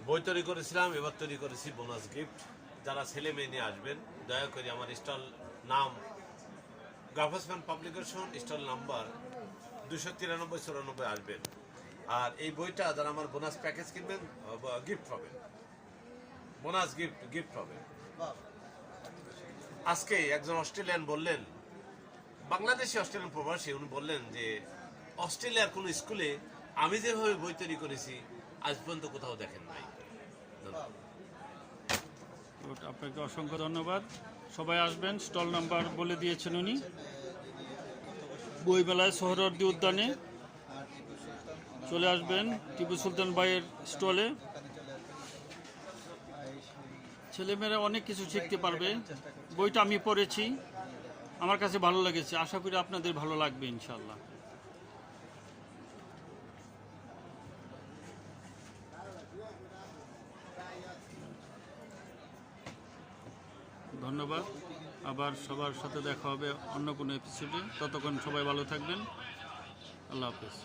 বই তৈরি করেছিলাম, এবার তৈরি করেছি বোনাস গিফট। যারা ছেলে মেয়ে নিয়ে আসবেন দয়া করে আমার স্টল নাম গার্ফাসম্যান পাবলিকেশন, স্টল নাম্বার 293-94 আসবেন। আর এই বইটা যারা আমার বোনাস প্যাকেজ কিনবেন গিফট পাবেন, বোনাস গিফট পাবেন। আজকে একজন অস্ট্রেলিয়ান বললেন, বাংলাদেশি অস্ট্রেলিয়ান প্রবাসী, উনি বললেন যে অস্ট্রেলিয়ার কোনো স্কুলে আমি যেভাবে বই তৈরি করেছি আজ পর্যন্ত কোথাও দেখেন নাই। আপনাকে অসংখ্য ধন্যবাদ। সবাই আসবেন, স্টল নাম্বার বলে দিয়েছেন উনি। বইমেলায় সোহরাওয়ার্দী উদ্যানে চলে আসবেন, টিপু সুলতান ভাইয়ের স্টলে। ছেলেমেয়েরা অনেক কিছু শিখতে পারবে। বইটা আমি পড়েছি, আমার কাছে ভালো লেগেছে, আশা করি আপনাদের ভালো লাগবে ইনশাল্লাহ। ধন্যবাদ। আবার সবার সাথে দেখা হবে অন্য কোনো এপিসোডে। ততক্ষণ সবাই ভালো থাকবেন। আল্লাহ হাফেজ।